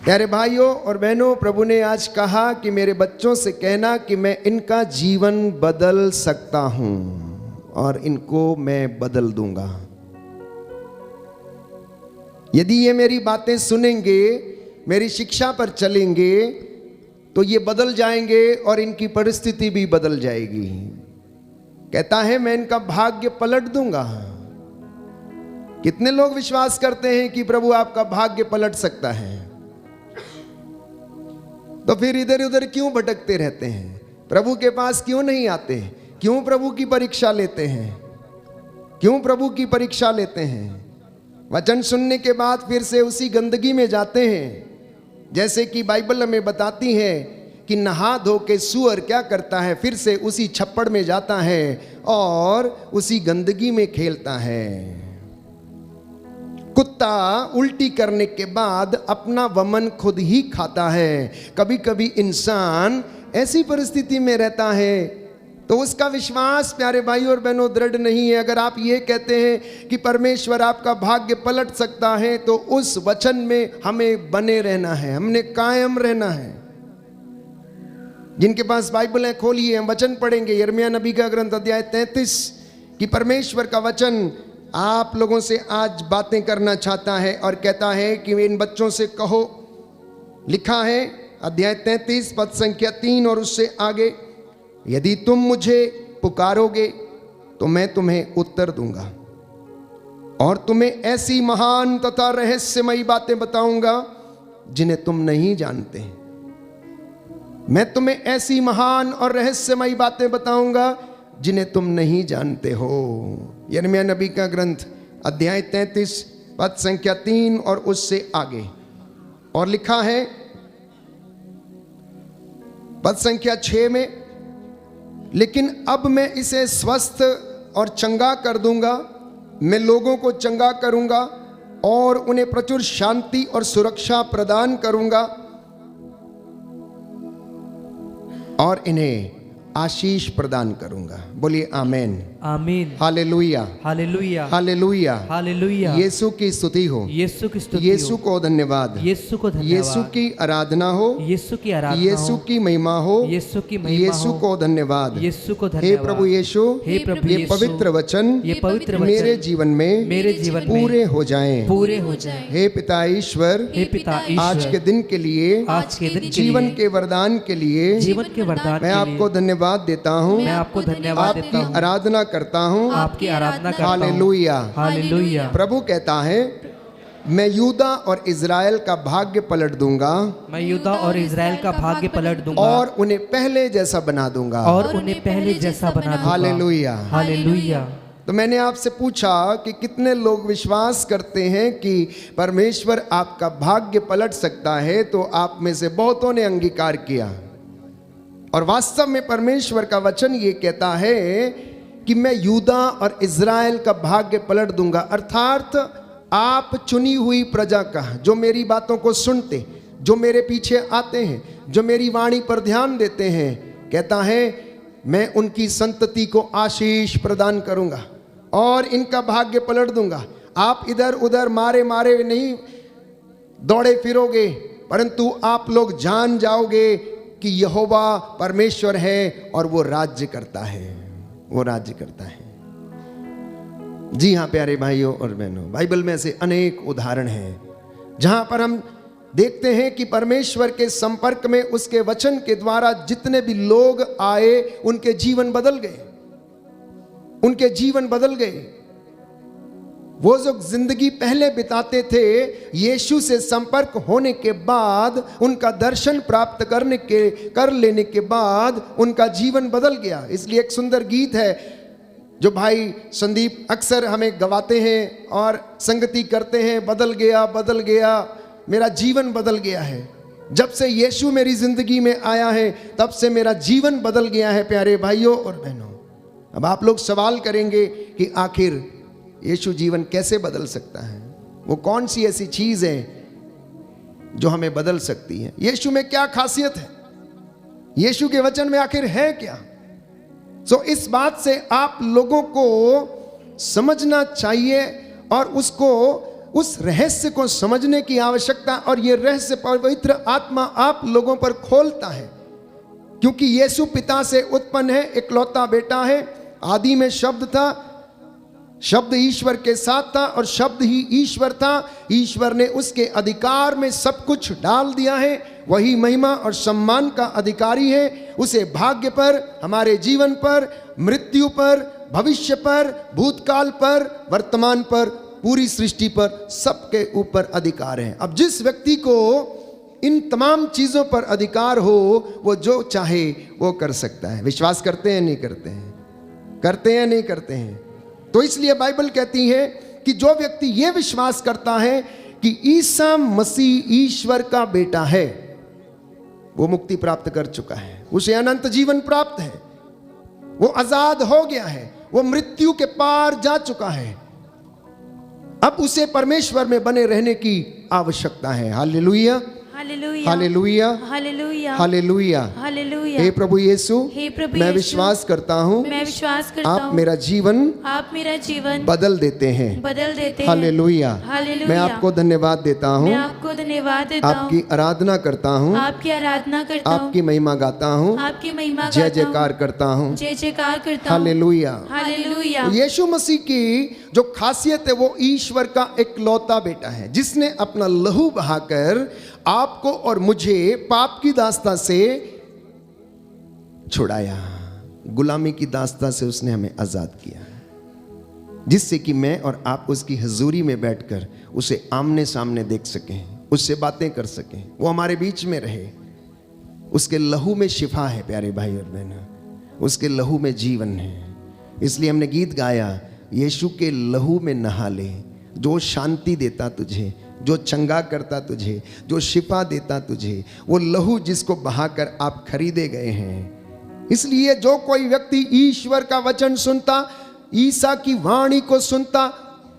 प्यारे भाइयों और बहनों, प्रभु ने आज कहा कि मेरे बच्चों से कहना कि मैं इनका जीवन बदल सकता हूं और इनको मैं बदल दूंगा। यदि ये मेरी बातें सुनेंगे, मेरी शिक्षा पर चलेंगे, तो ये बदल जाएंगे और इनकी परिस्थिति भी बदल जाएगी। कहता है मैं इनका भाग्य पलट दूंगा। कितने लोग विश्वास करते हैं कि प्रभु आपका भाग्य पलट सकता है? तो फिर इधर उधर क्यों भटकते रहते हैं? प्रभु के पास क्यों नहीं आते? क्यों प्रभु की परीक्षा लेते हैं? क्यों प्रभु की परीक्षा लेते हैं? वचन सुनने के बाद फिर से उसी गंदगी में जाते हैं। जैसे कि बाइबल हमें बताती है कि नहा धो के सूअर क्या करता है, फिर से उसी छप्पड़ में जाता है और उसी गंदगी में खेलता है। कुत्ता उल्टी करने के बाद अपना वमन खुद ही खाता है। कभी कभी इंसान ऐसी परिस्थिति में रहता है तो उसका विश्वास, प्यारे भाई और बहनों, दृढ़ नहीं है। अगर आप ये कहते हैं कि परमेश्वर आपका भाग्य पलट सकता है, तो उस वचन में हमें बने रहना है, हमने कायम रहना है। जिनके पास बाइबल है खोलिए, हम वचन पढ़ेंगे। यिर्मयाह नबी का ग्रंथ अध्याय 33 कि परमेश्वर का वचन आप लोगों से आज बातें करना चाहता है और कहता है कि इन बच्चों से कहो। लिखा है अध्याय 33 पद संख्या 3 और उससे आगे, यदि तुम मुझे पुकारोगे तो मैं तुम्हें उत्तर दूंगा और तुम्हें ऐसी महान तथा रहस्यमयी बातें बताऊंगा जिन्हें तुम नहीं जानते। मैं तुम्हें ऐसी महान और रहस्यमयी बातें बताऊंगा जिन्हें तुम नहीं जानते हो। यिर्मयाह नबी का ग्रंथ अध्याय 33 पद संख्या 3 और उससे आगे। और लिखा है पद संख्या 6 में, लेकिन अब मैं इसे स्वस्थ और चंगा कर दूंगा। मैं लोगों को चंगा करूंगा और उन्हें प्रचुर शांति और सुरक्षा प्रदान करूंगा और इन्हें आशीष प्रदान करूंगा। बोलिए आमीन, आमीन, हालेलुया, हालेलुया, हालेलुया, हालेलुया। यीशु की स्तुति हो, यीशु की स्तुति, यीशु को धन्यवाद, यीशु को धन्यवाद, यीशु की आराधना हो, यीशु की आराधना, यीशु की महिमा हो, यीशु की महिमा, यीशु को धन्यवाद, यीशु को धन्यवाद। हे प्रभु यीशु, हे प्रभु ये पवित्र वचन, ये पवित्र वचन मेरे जीवन में, मेरे जीवन पूरे हो जाएं, पूरे हो जाएं। हे पिता ईश्वर, हे पिता ईश्वर, आज के दिन के लिए, आज के दिन जीवन के वरदान के लिए, जीवन के वरदान मैं आपको धन्यवाद देता हूँ, मैं आपको धन्यवाद देता हूँ, आराधना करता हूँ, आपकी आराधना करता हूँ। Hallelujah, hallelujah. प्रभु कहता है मैं यूदा और इज़राइल का भाग्य पलट दूंगा, मैं यूदा और इज़राइल का भाग्य पलट दूंगा और उन्हें पहले जैसा बना दूंगा, और उन्हें पहले जैसा बना दूंगा। Hallelujah, hallelujah. तो मैंने आपसे पूछा कि कितने लोग विश्वास करते हैं कि परमेश्वर आपका भाग्य पलट सकता है, तो आप में से बहुतों ने अंगीकार किया। और वास्तव में परमेश्वर का वचन ये कहता है कि मैं यूदा और इज़राइल का भाग्य पलट दूंगा। अर्थात आप चुनी हुई प्रजा का, जो मेरी बातों को सुनते, जो मेरे पीछे आते हैं, जो मेरी वाणी पर ध्यान देते हैं, कहता है मैं उनकी संतति को आशीष प्रदान करूंगा और इनका भाग्य पलट दूंगा। आप इधर उधर मारे मारे नहीं दौड़े फिरोगे, परंतु आप लोग जान जाओगे कि यहोवा परमेश्वर है और वो राज्य करता है, वो राज्य करता है। जी हाँ प्यारे भाइयों और बहनों, बाइबल में ऐसे अनेक उदाहरण हैं जहां पर हम देखते हैं कि परमेश्वर के संपर्क में उसके वचन के द्वारा जितने भी लोग आए उनके जीवन बदल गए, उनके जीवन बदल गए। वो जो जिंदगी पहले बिताते थे, यीशु से संपर्क होने के बाद, उनका दर्शन प्राप्त कर लेने के बाद उनका जीवन बदल गया। इसलिए एक सुंदर गीत है जो भाई संदीप अक्सर हमें गवाते हैं और संगति करते हैं, बदल गया, बदल गया, मेरा जीवन बदल गया है। जब से यीशु मेरी जिंदगी में आया है तब से मेरा जीवन बदल गया है। प्यारे भाइयों और बहनों, अब आप लोग सवाल करेंगे कि आखिर यीशु जीवन कैसे बदल सकता है? वो कौन सी ऐसी चीज है जो हमें बदल सकती है? यीशु में क्या खासियत है? यीशु के वचन में आखिर है क्या? इस बात से आप लोगों को समझना चाहिए और उसको उस रहस्य को समझने की आवश्यकता, और ये रहस्य पवित्र आत्मा आप लोगों पर खोलता है। क्योंकि यीशु पिता से उत्पन्न है, इकलौता बेटा है, आदि में शब्द था, शब्द ईश्वर के साथ था और शब्द ही ईश्वर था। ईश्वर ने उसके अधिकार में सब कुछ डाल दिया है, वही महिमा और सम्मान का अधिकारी है। उसे भाग्य पर, हमारे जीवन पर, मृत्यु पर, भविष्य पर, भूतकाल पर, वर्तमान पर, पूरी सृष्टि पर, सबके ऊपर अधिकार है। अब जिस व्यक्ति को इन तमाम चीजों पर अधिकार हो, वो जो चाहे वो कर सकता है। विश्वास करते हैं नहीं करते हैं? करते हैं नहीं करते हैं? तो इसलिए बाइबल कहती है कि जो व्यक्ति ये विश्वास करता है कि ईसा मसीह ईश्वर का बेटा है, वो मुक्ति प्राप्त कर चुका है, उसे अनंत जीवन प्राप्त है, वो आजाद हो गया है, वो मृत्यु के पार जा चुका है। अब उसे परमेश्वर में बने रहने की आवश्यकता है। Hallelujah, hallelujah, hallelujah, hallelujah, hallelujah, hallelujah. हे प्रभु यीशु, मैं विश्वास करता हूँ, आप मेरा जीवन बदल देते हैं, हालेलुया। मैं आपको धन्यवाद देता हूँ, आपकी आराधना करता हूँ, आपकी महिमा गाता हूँ, जय जयकार करता हूँ, हालेलुया। यीशु मसीह की जो खासियत है, वो ईश्वर का इकलौता बेटा है, जिसने अपना लहू बहाकर आपको और मुझे पाप की दास्ता से छुड़ाया, गुलामी की दास्ता से उसने हमें आजाद किया, जिससे कि मैं और आप उसकी हुजूरी में बैठकर उसे आमने सामने देख सकें, उससे बातें कर सकें, वो हमारे बीच में रहे। उसके लहू में शिफा है प्यारे भाई और बहन, उसके लहू में जीवन है। इसलिए हमने गीत गाया, यीशु के लहू में नहा ले, जो शांति देता तुझे, जो चंगा करता तुझे, जो शिफा देता तुझे, वो लहू जिसको बहाकर आप खरीदे गए हैं। इसलिए जो कोई व्यक्ति ईश्वर का वचन सुनता, ईसा की वाणी को सुनता,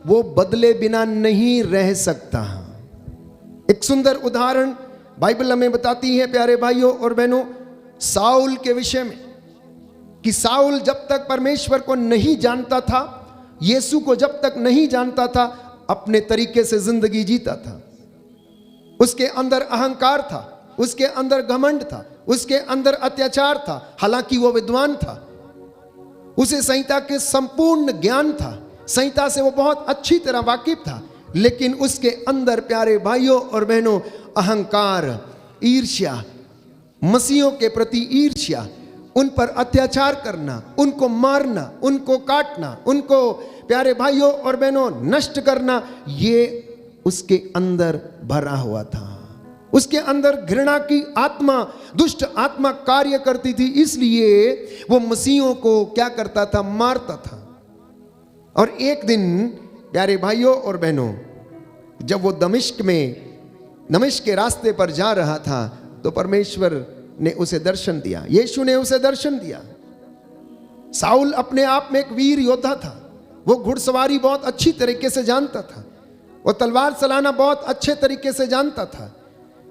वो बदले बिना नहीं रह सकता। एक सुंदर उदाहरण बाइबल हमें बताती है प्यारे भाइयों और बहनों, साउल के विषय में, कि साउल जब तक परमेश्वर को नहीं जानता था, यीशु को जब तक नहीं जानता था, अपने तरीके से जिंदगी जीता था। उसके अंदर अहंकार था, उसके अंदर घमंड था, उसके अंदर अत्याचार था। हालांकि वो विद्वान था, उसे संहिता के संपूर्ण ज्ञान था, संहिता से वो बहुत अच्छी तरह वाकिफ था, लेकिन उसके अंदर प्यारे भाइयों और बहनों अहंकार, ईर्ष्या, मसीहों के प्रति ईर्ष्या, उन पर अत्याचार करना, उनको मारना, उनको काटना, उनको प्यारे भाइयों और बहनों नष्ट करना, ये उसके अंदर भरा हुआ था। उसके अंदर घृणा की आत्मा, दुष्ट आत्मा कार्य करती थी, इसलिए वो मसीहों को क्या करता था? मारता था। और एक दिन प्यारे भाइयों और बहनों, जब वो दमिश्क के रास्ते पर जा रहा था, तो परमेश्वर ने उसे दर्शन दिया, यीशु ने उसे दर्शन दिया। साउल अपने आप में एक वीर योद्धा था, वो घुड़सवारी बहुत अच्छी तरीके से जानता था, वो तलवार चलाना बहुत अच्छे तरीके से जानता था।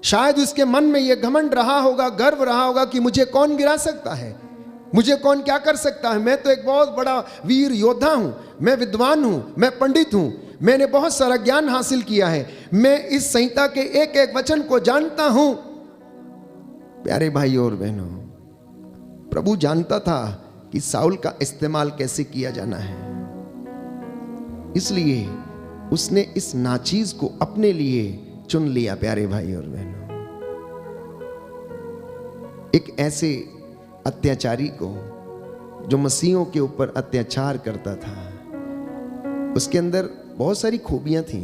शायद उसके मन में यह घमंड रहा होगा, गर्व रहा होगा कि मुझे कौन गिरा सकता है, मुझे कौन क्या कर सकता है, मैं तो एक बहुत बड़ा वीर योद्धा हूं, मैं विद्वान हूं, मैं पंडित हूं, मैंने बहुत सारा ज्ञान हासिल किया है, मैं इस संहिता के एक एक वचन को जानता हूं। प्यारे भाइयों और बहनों, प्रभु जानता था कि साउल का इस्तेमाल कैसे किया जाना है, इसलिए उसने इस नाचीज को अपने लिए चुन लिया। प्यारे भाई और बहनों, एक ऐसे अत्याचारी को जो मसीहों के ऊपर अत्याचार करता था, उसके अंदर बहुत सारी खूबियां थी,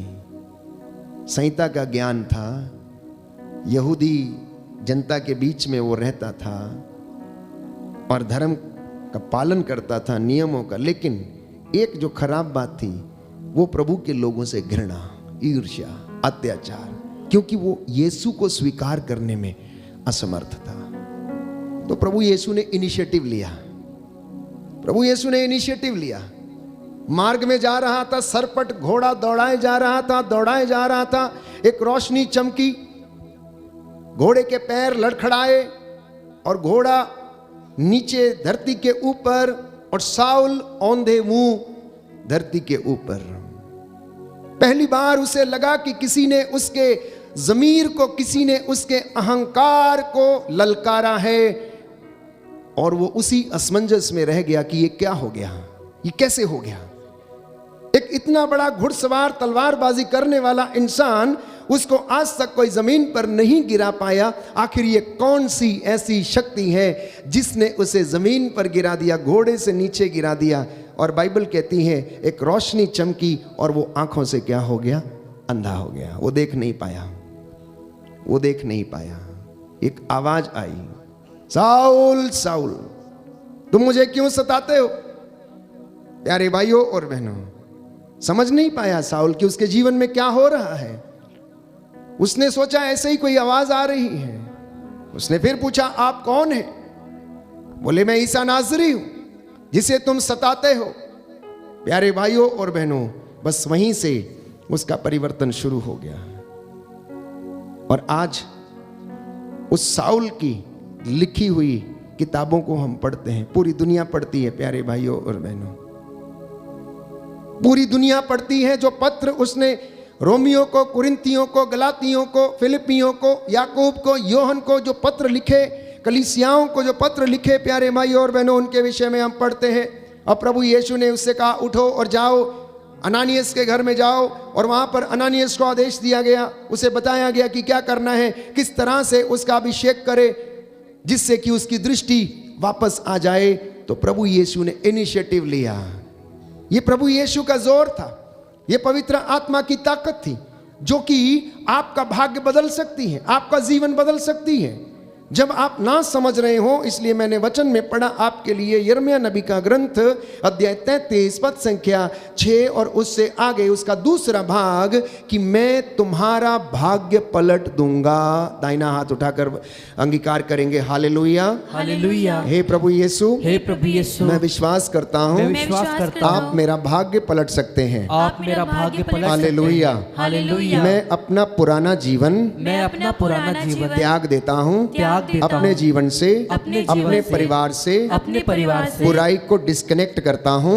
संहिता का ज्ञान था, यहूदी जनता के बीच में वो रहता था और धर्म का पालन करता था, नियमों का। लेकिन एक जो खराब बात थी, वो प्रभु के लोगों से घृणा, ईर्ष्या, अत्याचार, क्योंकि वो यीशु को स्वीकार करने में असमर्थ था। तो प्रभु यीशु ने इनिशिएटिव लिया, प्रभु यीशु ने इनिशिएटिव लिया। मार्ग में जा रहा था, सरपट घोड़ा दौड़ाए जा रहा था, एक रोशनी चमकी, घोड़े के पैर लड़खड़ाए और घोड़ा नीचे धरती के ऊपर और साउल औंधे मुंह धरती के ऊपर। पहली बार उसे लगा कि किसी ने उसके ज़मीर को, किसी ने उसके अहंकार को ललकारा है, और वो उसी असमंजस में रह गया कि ये क्या हो गया, ये कैसे हो गया। एक इतना बड़ा घुड़सवार, तलवारबाजी करने वाला इंसान, उसको आज तक कोई जमीन पर नहीं गिरा पाया। आखिर ये कौन सी ऐसी शक्ति है जिसने उसे जमीन पर गिरा दिया, घोड़े से नीचे गिरा दिया। और बाइबल कहती है एक रोशनी चमकी और वो आंखों से क्या हो गया, अंधा हो गया। वो देख नहीं पाया, वो देख नहीं पाया। एक आवाज आई, साउल साउल तुम मुझे क्यों सताते हो। प्यारे भाइयों और बहनों, समझ नहीं पाया साउल कि उसके जीवन में क्या हो रहा है। उसने सोचा ऐसे ही कोई आवाज आ रही है। उसने फिर पूछा आप कौन है। बोले मैं ईसा नाज़री हूं जिसे तुम सताते हो। प्यारे भाइयों और बहनों, बस वहीं से उसका परिवर्तन शुरू हो गया। और आज उस साउल की लिखी हुई किताबों को हम पढ़ते हैं, पूरी दुनिया पढ़ती है। प्यारे भाइयों और बहनों, पूरी दुनिया पढ़ती है जो पत्र उसने रोमियो को, कुरिन्थियों को, गलातियों को, फिलिपियों को, याकूब को, योहन को जो पत्र लिखे, कलीसियाओं को जो पत्र लिखे, प्यारे भाइयों और बहनों, उनके विषय में हम पढ़ते हैं। और प्रभु यीशु ने उससे कहा उठो और जाओ, अनानियस के घर में जाओ। और वहां पर अनानियस को आदेश दिया गया, उसे बताया गया कि क्या करना है, किस तरह से उसका अभिषेक करे जिससे कि उसकी दृष्टि वापस आ जाए। तो प्रभु यीशु ने इनिशिएटिव लिया। ये प्रभु यीशु का जोर था, ये पवित्र आत्मा की ताकत थी जो कि आपका भाग्य बदल सकती है, आपका जीवन बदल सकती है जब आप ना समझ रहे हो। इसलिए मैंने वचन में पढ़ा आपके लिए यिर्मयाह नबी का ग्रंथ अध्याय 33 पद संख्या 6 और उससे आगे उसका दूसरा भाग कि मैं तुम्हारा भाग्य पलट दूंगा। दाहिना हाथ उठाकर अंगीकार करेंगे, हालेलुया हालेलुया। हे प्रभु यीशु, हे प्रभु यीशु, मैं विश्वास करता हूँ, आप मेरा भाग्य पलट सकते हैं, आप मेरा भाग्य पलट, हालेलुया हालेलुया। मैं अपना पुराना जीवन त्याग देता हूँ, अपने जीवन से, अपने परिवार से, बुराई को डिस्कनेक्ट करता हूँ,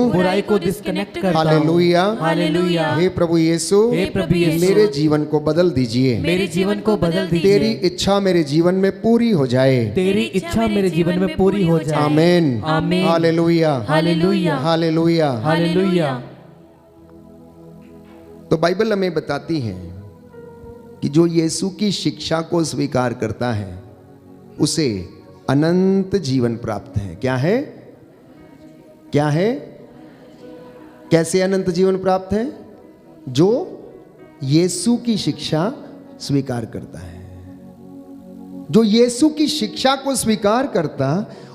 हालेलुया हालेलुया। हे प्रभु यीशु, मेरे जीवन को बदल दीजिए, तेरी इच्छा मेरे जीवन में पूरी हो जाए, आमीन आमीन, हालेलुया हालेलुया हालेलुया हालेलुया। तो बाइबल हमें बताती है कि जो यीशु की शिक्षा को स्वीकार करता है उसे अनंत जीवन प्राप्त है। क्या है, क्या है, कैसे अनंत जीवन प्राप्त है? जो यीशु की शिक्षा स्वीकार करता है, जो यीशु की शिक्षा को स्वीकार करता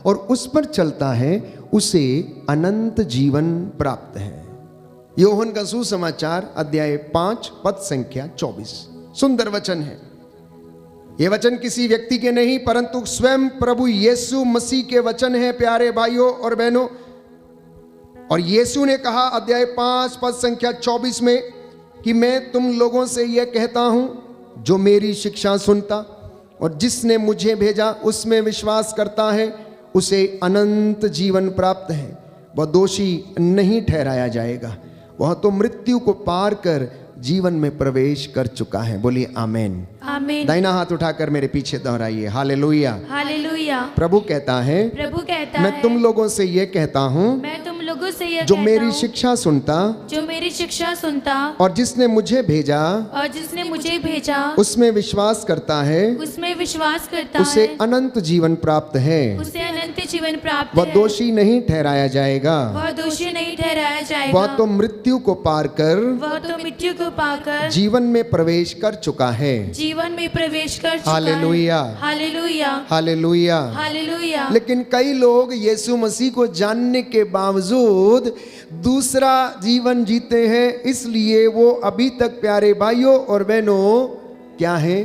और उस पर चलता है, उसे अनंत जीवन प्राप्त है। योहन का सुसमाचार अध्याय 5 पद संख्या 24, सुंदर वचन है। ये वचन किसी व्यक्ति के नहीं परंतु स्वयं प्रभु यीशु मसीह के वचन है, प्यारे भाइयों और बहनों। और यीशु ने कहा अध्याय 5 पद संख्या 24 में कि मैं तुम लोगों से यह कहता हूं, जो मेरी शिक्षा सुनता और जिसने मुझे भेजा उसमें विश्वास करता है, उसे अनंत जीवन प्राप्त है, वह दोषी नहीं ठहराया जाएगा, वह तो मृत्यु को पार कर जीवन में प्रवेश कर चुका है। बोलिए आमेन आमेन। दाहिना हाथ उठाकर मेरे पीछे दोहराइए, हालेलुया हालेलुया। प्रभु कहता है, मैं तुम लोगों से ये कहता हूँ, जो मेरी शिक्षा सुनता और जिसने मुझे भेजा उसमें विश्वास करता है, उसे अनंत जीवन प्राप्त है, वह दोषी नहीं ठहराया जाएगा, वह तो मृत्यु को पाकर जीवन में प्रवेश कर चुका है, हालेलुया हालेलुया हालेलुया हालेलुया। लेकिन कई लोग यीशु मसीह को जानने के बावजूद दूसरा जीवन जीते हैं, इसलिए वो अभी तक, प्यारे भाइयों और बहनों, क्या है,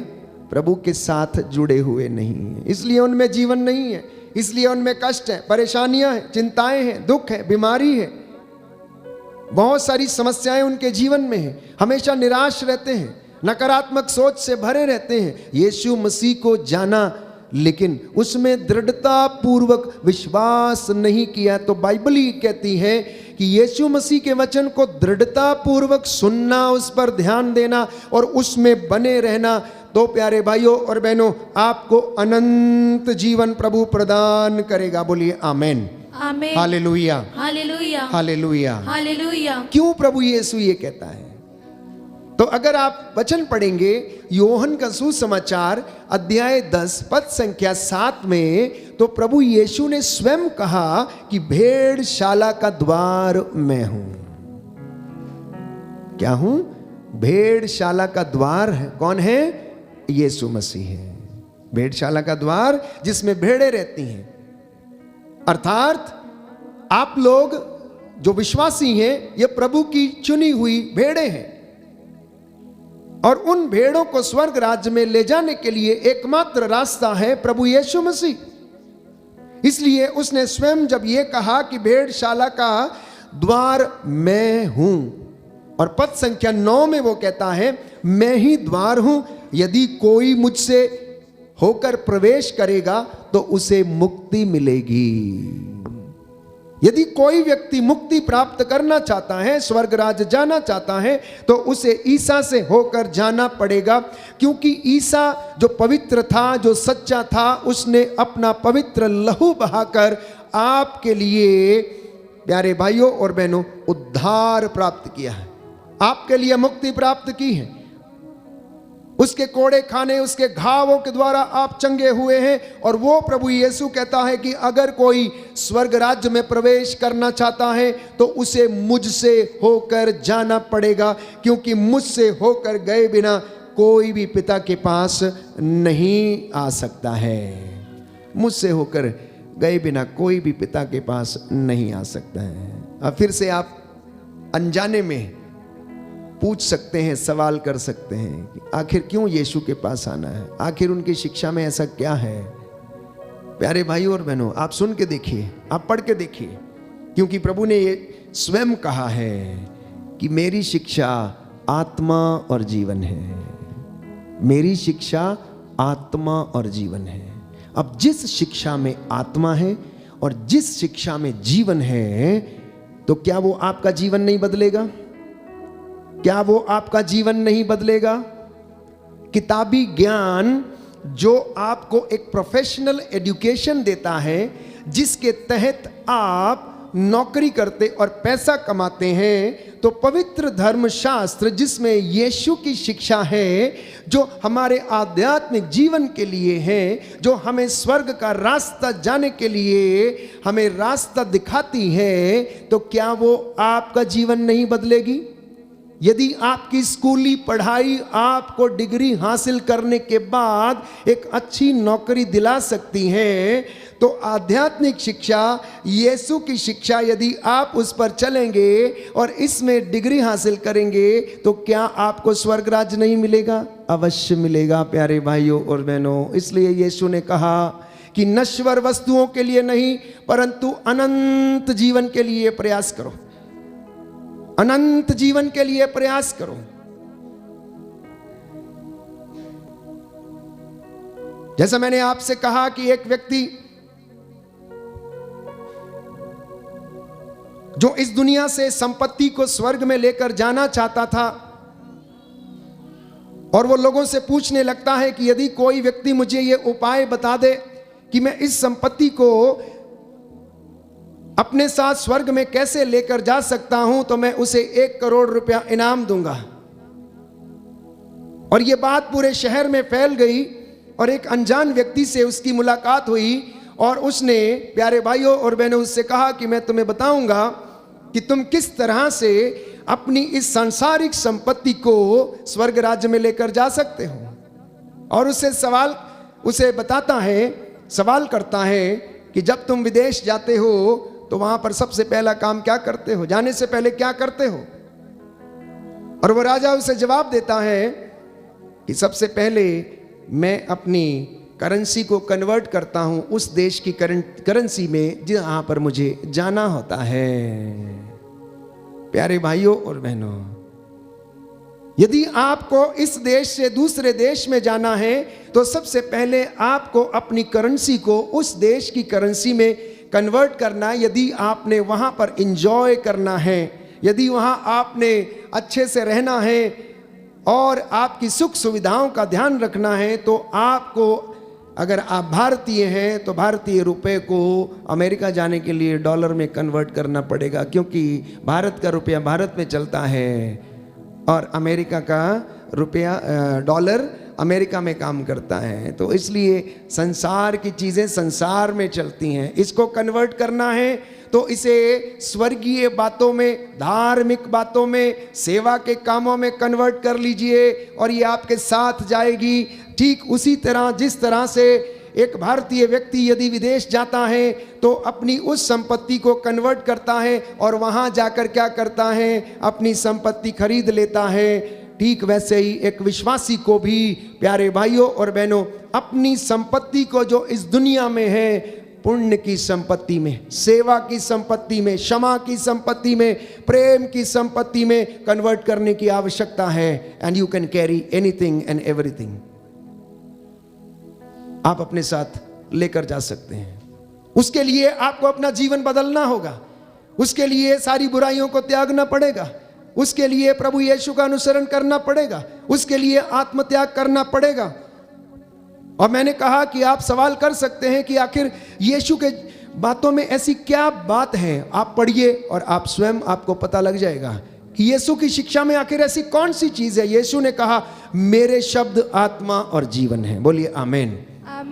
प्रभु के साथ जुड़े हुए नहीं हैं। इसलिए उनमें जीवन नहीं है, इसलिए उनमें कष्ट है, परेशानियां हैं, चिंताएं हैं, दुख है, बीमारी है, बहुत सारी समस्याएं उनके जीवन में है। हमेशा निराश रहते हैं, नकारात्मक सोच से भरे रहते हैं। यीशु मसीह को जाना लेकिन उसमें दृढ़ता पूर्वक विश्वास नहीं किया। तो बाइबल ही कहती है कि कि यीशु मसीह के वचन को दृढ़ता पूर्वक सुनना, उस पर ध्यान देना और उसमें बने रहना, तो प्यारे भाइयों और बहनों आपको अनंत जीवन प्रभु प्रदान करेगा। बोलिए आमेन, आमेन, हालेलुया, हालेलुया, हालेलुया, हालेलुया। क्यों प्रभु यीशु ये कहता है? तो अगर आप वचन पढ़ेंगे यूहन्ना का सुसमाचार अध्याय 10 पद संख्या 7 में, तो प्रभु यीशु ने स्वयं कहा कि भेड़शाला का द्वार मैं हूं। क्या हूं? भेड़शाला का द्वार है। कौन है? यीशु मसीह है। भेड़शाला का द्वार जिसमें भेड़े रहती हैं, अर्थात आप लोग जो विश्वासी हैं, ये प्रभु की चुनी हुई भेड़े हैं और उन भेड़ों को स्वर्ग राज्य में ले जाने के लिए एकमात्र रास्ता है प्रभु यीशु मसीह। इसलिए उसने स्वयं जब ये कहा कि भेड़शाला का द्वार मैं हूं, और पद संख्या 9 में वो कहता है मैं ही द्वार हूं, यदि कोई मुझसे होकर प्रवेश करेगा तो उसे मुक्ति मिलेगी। यदि कोई व्यक्ति मुक्ति प्राप्त करना चाहता है, स्वर्ग राज्य जाना चाहता है, तो उसे ईसा से होकर जाना पड़ेगा, क्योंकि ईसा जो पवित्र था, जो सच्चा था, उसने अपना पवित्र लहू बहाकर आपके लिए प्यारे भाइयों और बहनों उद्धार प्राप्त किया है, आपके लिए मुक्ति प्राप्त की है। उसके कोड़े खाने, उसके घावों के द्वारा आप चंगे हुए हैं। और वो प्रभु यीशु कहता है कि अगर कोई स्वर्ग राज्य में प्रवेश करना चाहता है तो उसे मुझसे होकर जाना पड़ेगा, क्योंकि मुझसे होकर गए बिना कोई भी पिता के पास नहीं आ सकता है। मुझसे होकर गए बिना कोई भी पिता के पास नहीं आ सकता है। अब फिर से आप अनजाने में पूछ सकते हैं, सवाल कर सकते हैं कि आखिर क्यों यीशु के पास आना है, आखिर उनकी शिक्षा में ऐसा क्या है। प्यारे भाइयों और बहनों, आप सुन के देखिए, आप पढ़ के देखिए, क्योंकि प्रभु ने ये स्वयं कहा है कि मेरी शिक्षा आत्मा और जीवन है। मेरी शिक्षा आत्मा और जीवन है। अब जिस शिक्षा में आत्मा है और जिस शिक्षा में जीवन है, तो क्या वो आपका जीवन नहीं बदलेगा? क्या वो आपका जीवन नहीं बदलेगा? किताबी ज्ञान जो आपको एक प्रोफेशनल एजुकेशन देता है, जिसके तहत आप नौकरी करते और पैसा कमाते हैं, तो पवित्र धर्मशास्त्र जिसमें यीशु की शिक्षा है, जो हमारे आध्यात्मिक जीवन के लिए है, जो हमें स्वर्ग का रास्ता जाने के लिए हमें रास्ता दिखाती है, तो क्या वो आपका जीवन नहीं बदलेगी? यदि आपकी स्कूली पढ़ाई आपको डिग्री हासिल करने के बाद एक अच्छी नौकरी दिला सकती है, तो आध्यात्मिक शिक्षा, यीशु की शिक्षा, यदि आप उस पर चलेंगे और इसमें डिग्री हासिल करेंगे, तो क्या आपको स्वर्ग राज्य नहीं मिलेगा? अवश्य मिलेगा प्यारे भाइयों और बहनों। इसलिए यीशु ने कहा कि नश्वर वस्तुओं के लिए नहीं, परंतु अनंत जीवन के लिए प्रयास करो। अनंत जीवन के लिए प्रयास करो। जैसा मैंने आपसे कहा कि एक व्यक्ति जो इस दुनिया से संपत्ति को स्वर्ग में लेकर जाना चाहता था, और वो लोगों से पूछने लगता है कि यदि कोई व्यक्ति मुझे ये उपाय बता दे कि मैं इस संपत्ति को अपने साथ स्वर्ग में कैसे लेकर जा सकता हूं, तो मैं उसे 1 करोड़ रुपया इनाम दूंगा। और यह बात पूरे शहर में फैल गई और एक अनजान व्यक्ति से उसकी मुलाकात हुई और उसने प्यारे भाइयों और बहनों उससे कहा कि मैं तुम्हें बताऊंगा कि तुम किस तरह से अपनी इस सांसारिक संपत्ति को स्वर्ग राज्य में लेकर जा सकते हो। और उसे बताता है, सवाल करता है कि जब तुम विदेश जाते हो तो वहां पर सबसे पहला काम क्या करते हो, जाने से पहले क्या करते हो? और वो राजा उसे जवाब देता है कि सबसे पहले मैं अपनी करेंसी को कन्वर्ट करता हूं उस देश की करेंसी में जहां पर मुझे जाना होता है। प्यारे भाइयों और बहनों, यदि आपको इस देश से दूसरे देश में जाना है, तो सबसे पहले आपको अपनी करेंसी को उस देश की करेंसी में कन्वर्ट करना, यदि आपने वहाँ पर इंजॉय करना है, यदि वहाँ आपने अच्छे से रहना है और आपकी सुख सुविधाओं का ध्यान रखना है, तो आपको, अगर आप भारतीय हैं तो भारतीय रुपए को अमेरिका जाने के लिए डॉलर में कन्वर्ट करना पड़ेगा, क्योंकि भारत का रुपया भारत में चलता है और अमेरिका का रुपया डॉलर अमेरिका में काम करता है। तो इसलिए संसार की चीज़ें संसार में चलती हैं। इसको कन्वर्ट करना है तो इसे स्वर्गीय बातों में, धार्मिक बातों में, सेवा के कामों में कन्वर्ट कर लीजिए और ये आपके साथ जाएगी। ठीक उसी तरह जिस तरह से एक भारतीय व्यक्ति यदि विदेश जाता है तो अपनी उस संपत्ति को कन्वर्ट करता है और वहाँ जाकर क्या करता है, अपनी संपत्ति खरीद लेता है, ठीक वैसे ही एक विश्वासी को भी, प्यारे भाइयों और बहनों, अपनी संपत्ति को जो इस दुनिया में है, पुण्य की संपत्ति में, सेवा की संपत्ति में, क्षमा की संपत्ति में, प्रेम की संपत्ति में कन्वर्ट करने की आवश्यकता है। And you can carry anything and everything. आप अपने साथ लेकर जा सकते हैं। उसके लिए आपको अपना जीवन बदलना होगा, उसके लिए सारी बुराइयों को त्यागना पड़ेगा, उसके लिए प्रभु यीशु का अनुसरण करना पड़ेगा, उसके लिए आत्मत्याग करना पड़ेगा। और मैंने कहा कि आप सवाल कर सकते हैं कि आखिर यीशु के बातों में ऐसी क्या बात है। आप पढ़िए और आप स्वयं, आपको पता लग जाएगा कि यीशु की शिक्षा में आखिर ऐसी कौन सी चीज है। यीशु ने कहा, मेरे शब्द आत्मा और जीवन है। बोलिए आमेन।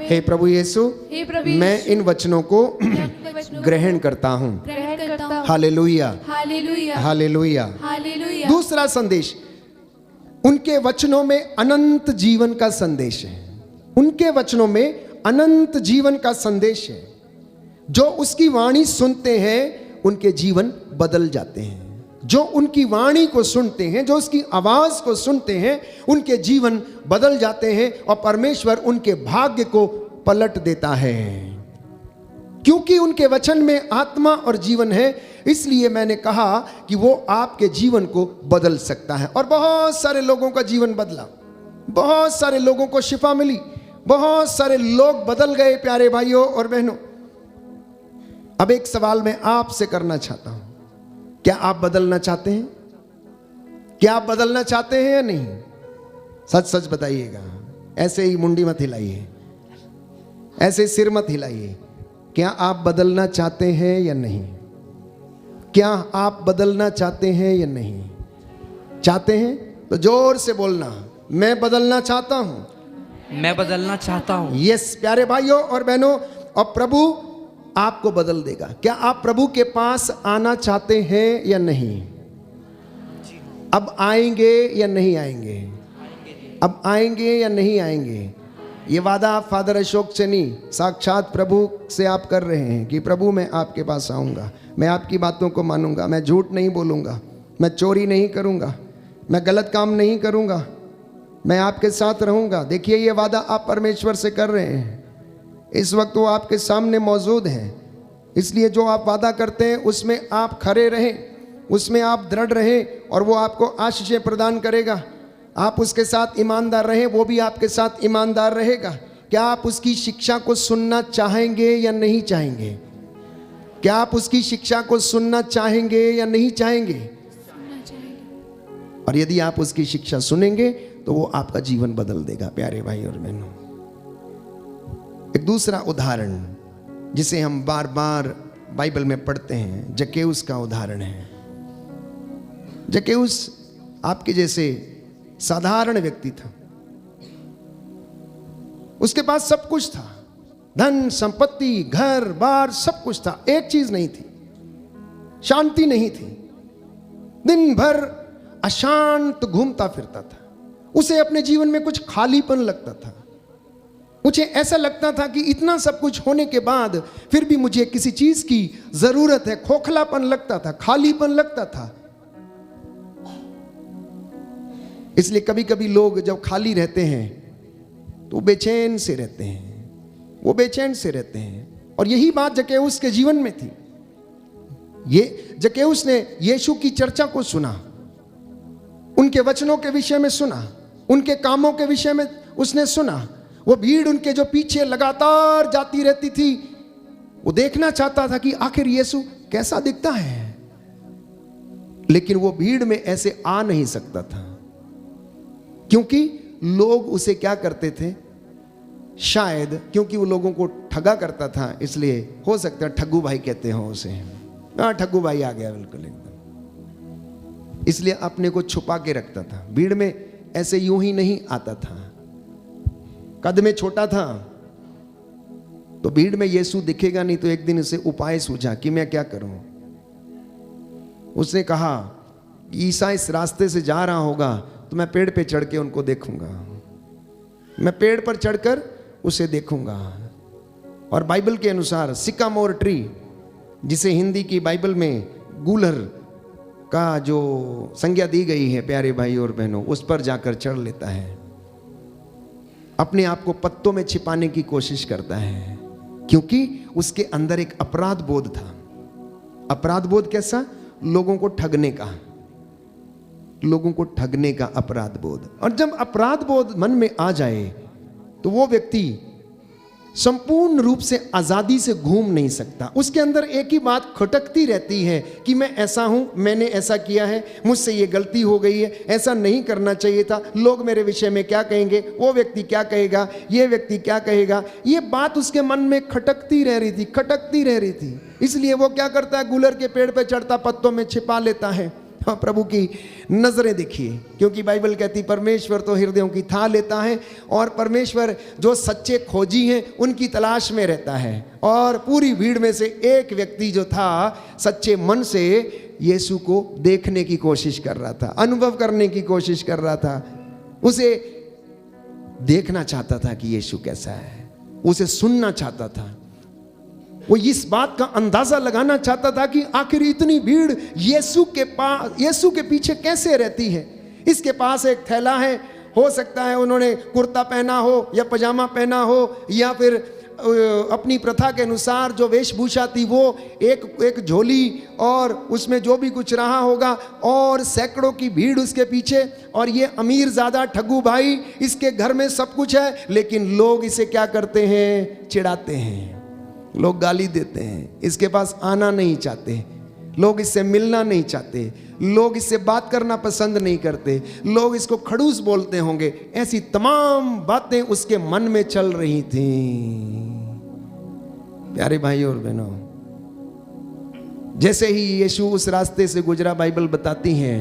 हे प्रभु यीशु, मैं इन वचनों को ग्रहण करता हूँ। Hallelujah, hallelujah, hallelujah, hallelujah. दूसरा संदेश, उनके वचनों में अनंत जीवन का संदेश है। उनके वचनों में अनंत जीवन का संदेश है। जो उसकी वाणी सुनते हैं उनके जीवन बदल जाते हैं। जो उनकी वाणी को सुनते हैं, जो उसकी आवाज को सुनते हैं, उनके जीवन बदल जाते हैं और परमेश्वर उनके भाग्य को पलट देता है। क्योंकि उनके वचन में आत्मा और जीवन है, इसलिए मैंने कहा कि वो आपके जीवन को बदल सकता है। और बहुत सारे लोगों का जीवन बदला, बहुत सारे लोगों को शिफा मिली, बहुत सारे लोग बदल गए। प्यारे भाइयों और बहनों, अब एक सवाल मैं आपसे करना चाहता हूं, क्या आप बदलना चाहते हैं? क्या आप बदलना चाहते हैं या नहीं? सच सच बताइएगा, ऐसे ही मुंडी मत हिलाइए, ऐसे सिर मत हिलाइए। क्या आप बदलना चाहते हैं या नहीं? क्या आप बदलना चाहते हैं या नहीं? चाहते हैं तो जोर से बोलना, मैं बदलना चाहता हूं, मैं बदलना चाहता हूं। यस प्यारे भाइयों और बहनों, और प्रभु आपको बदल देगा। क्या आप प्रभु के पास आना चाहते हैं या नहीं? अब आएंगे या नहीं आएंगे? अब आएंगे या नहीं आएंगे? ये वादा आप फादर अशोक से नहीं, साक्षात प्रभु से आप कर रहे हैं कि प्रभु मैं आपके पास आऊँगा, मैं आपकी बातों को मानूंगा, मैं झूठ नहीं बोलूँगा, मैं चोरी नहीं करूँगा, मैं गलत काम नहीं करूँगा, मैं आपके साथ रहूँगा। देखिए ये वादा आप परमेश्वर से कर रहे हैं। इस वक्त वो आपके सामने मौजूद हैं, इसलिए जो आप वादा करते हैं उसमें आप खरे रहें, उसमें आप दृढ़ रहें और वो आपको आशीषें प्रदान करेगा। आप उसके साथ ईमानदार रहें, वो भी आपके साथ ईमानदार रहेगा। क्या आप उसकी शिक्षा को सुनना चाहेंगे या नहीं चाहेंगे? क्या आप उसकी शिक्षा को सुनना चाहेंगे या नहीं चाहेंगे? और यदि आप उसकी शिक्षा सुनेंगे तो वो आपका जीवन बदल देगा। प्यारे भाई और बहनों, एक दूसरा उदाहरण जिसे हम बार बार बाइबल में पढ़ते हैं, जक्केउस का उदाहरण है। जक्केउस आपके जैसे साधारण व्यक्ति था, उसके पास सब कुछ था, धन संपत्ति, घर बार सब कुछ था। एक चीज नहीं थी, शांति नहीं थी। दिन भर अशांत घूमता फिरता था। उसे अपने जीवन में कुछ खालीपन लगता था। मुझे ऐसा लगता था कि इतना सब कुछ होने के बाद फिर भी मुझे किसी चीज की जरूरत है। खोखलापन लगता था, खालीपन लगता था। इसलिए कभी कभी लोग जब खाली रहते हैं तो बेचैन से रहते हैं, वो बेचैन से रहते हैं। और यही बात जक्केउस के जीवन में थी। ये जक्केउस ने यीशु की चर्चा को सुना, उनके वचनों के विषय में सुना, उनके कामों के विषय में उसने सुना। वो भीड़ उनके जो पीछे लगातार जाती रहती थी, वो देखना चाहता था कि आखिर यीशु कैसा दिखता है, लेकिन वो भीड़ में ऐसे आ नहीं सकता था, क्योंकि लोग उसे क्या करते थे, शायद क्योंकि वो लोगों को ठगा करता था, इसलिए हो सकता है ठग्गू भाई कहते हो उसे। हाँ, ठग्गू भाई आ गया बिल्कुल एकदम, इसलिए अपने को छुपा के रखता था, भीड़ में ऐसे यूं ही नहीं आता था। कद में छोटा था तो भीड़ में यीशु दिखेगा नहीं, तो एक दिन उसे उपाय सूझा कि मैं क्या करूं। उसने कहा ईसा इस रास्ते से जा रहा होगा तो मैं पेड़ पे चढ़ के उनको देखूंगा, मैं पेड़ पर चढ़कर उसे देखूंगा। और बाइबल के अनुसार सिकामोर ट्री, जिसे हिंदी की बाइबल में गूलर का जो संज्ञा दी गई है प्यारे भाई और बहनों, उस पर जाकर चढ़ लेता है, अपने आप को पत्तों में छिपाने की कोशिश करता है, क्योंकि उसके अंदर एक अपराध बोध था। अपराध बोध कैसा? लोगों को ठगने का, लोगों को ठगने का अपराध बोध। और जब अपराध बोध मन में आ जाए तो वो व्यक्ति संपूर्ण रूप से आजादी से घूम नहीं सकता। उसके अंदर एक ही बात खटकती रहती है कि मैं ऐसा हूं, मैंने ऐसा किया है, मुझसे ये गलती हो गई है, ऐसा नहीं करना चाहिए था, लोग मेरे विषय में क्या कहेंगे, वो व्यक्ति क्या कहेगा, ये व्यक्ति क्या कहेगा। ये बात उसके मन में खटकती रह रही थी, खटकती रह रही थी। इसलिए वो क्या करता है, गुलर के पेड़ पे चढ़ता, पत्तों में छिपा लेता है। हाँ, प्रभु की नजरें देखिए, क्योंकि बाइबल कहती परमेश्वर तो हृदयों की था लेता है, और परमेश्वर जो सच्चे खोजी हैं उनकी तलाश में रहता है। और पूरी भीड़ में से एक व्यक्ति जो था सच्चे मन से यीशु को देखने की कोशिश कर रहा था, अनुभव करने की कोशिश कर रहा था, उसे देखना चाहता था कि यीशु कैसा है, उसे सुनना चाहता था। वो इस बात का अंदाजा लगाना चाहता था कि आखिर इतनी भीड़ यीशु के पास, यीशु के पीछे कैसे रहती है। इसके पास एक थैला है, हो सकता है उन्होंने कुर्ता पहना हो या पजामा पहना हो, या फिर अपनी प्रथा के अनुसार जो वेशभूषा थी वो एक झोली, और उसमें जो भी कुछ रहा होगा, और सैकड़ों की भीड़ उसके पीछे। और ये अमीर ज़्यादा ठग्गू भाई, इसके घर में सब कुछ है, लेकिन लोग इसे क्या करते हैं, चिढ़ाते हैं, लोग गाली देते हैं, इसके पास आना नहीं चाहते, लोग इससे मिलना नहीं चाहते, लोग इससे बात करना पसंद नहीं करते, लोग इसको खड़ूस बोलते होंगे। ऐसी तमाम बातें उसके मन में चल रही थी। प्यारे भाई और बहनों, जैसे ही यीशु उस रास्ते से गुजरा, बाइबल बताती है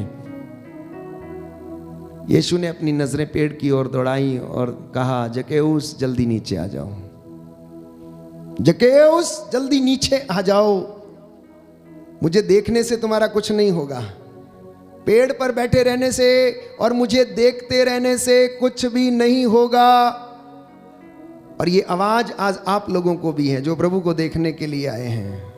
यीशु ने अपनी नजरें पेड़ की ओर दौड़ाई और कहा, जक्कैऊस जल्दी नीचे आ जाओ, जक्कैऊस जल्दी नीचे आ जाओ, मुझे देखने से तुम्हारा कुछ नहीं होगा, पेड़ पर बैठे रहने से और मुझे देखते रहने से कुछ भी नहीं होगा। और ये आवाज आज आप लोगों को भी है जो प्रभु को देखने के लिए आए हैं।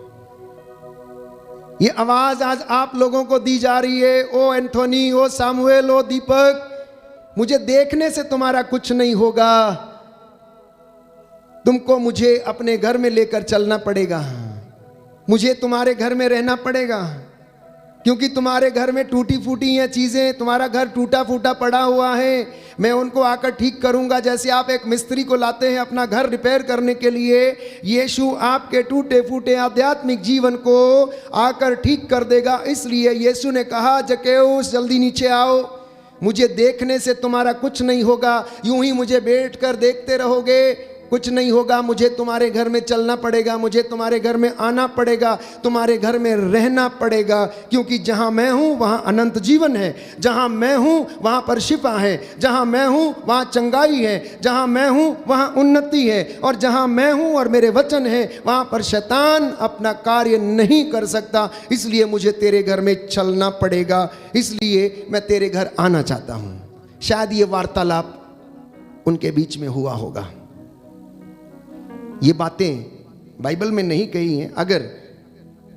ये आवाज आज आप लोगों को दी जा रही है, ओ एंथोनी, ओ सामुएल, ओ दीपक, मुझे देखने से तुम्हारा कुछ नहीं होगा, तुमको मुझे अपने घर में लेकर चलना पड़ेगा, मुझे तुम्हारे घर में रहना पड़ेगा, क्योंकि तुम्हारे घर में टूटी फूटी हैं चीजें, तुम्हारा घर टूटा फूटा पड़ा हुआ है, मैं उनको आकर ठीक करूंगा। जैसे आप एक मिस्त्री को लाते हैं अपना घर रिपेयर करने के लिए, यीशु आपके टूटे फूटे आध्यात्मिक जीवन को आकर ठीक कर देगा। इसलिए यीशु ने कहा, जक्कैऊस जल्दी नीचे आओ, मुझे देखने से तुम्हारा कुछ नहीं होगा, यूं ही मुझे बैठकर देखते रहोगे, कुछ नहीं होगा, मुझे तुम्हारे घर में चलना पड़ेगा, मुझे तुम्हारे घर में आना पड़ेगा, तुम्हारे घर में रहना पड़ेगा, क्योंकि जहां मैं हूं वहां अनंत जीवन है, जहां मैं हूं वहां पर शिफा है, जहां मैं हूं वहां चंगाई है, जहां मैं हूं वहां उन्नति है, और जहां मैं हूं और मेरे वचन है वहां पर शैतान अपना कार्य नहीं कर सकता। इसलिए मुझे तेरे घर में चलना पड़ेगा, इसलिए मैं तेरे घर आना चाहता हूं। शायद ये वार्तालाप उनके बीच में हुआ होगा। ये बातें बाइबल में नहीं कही हैं, अगर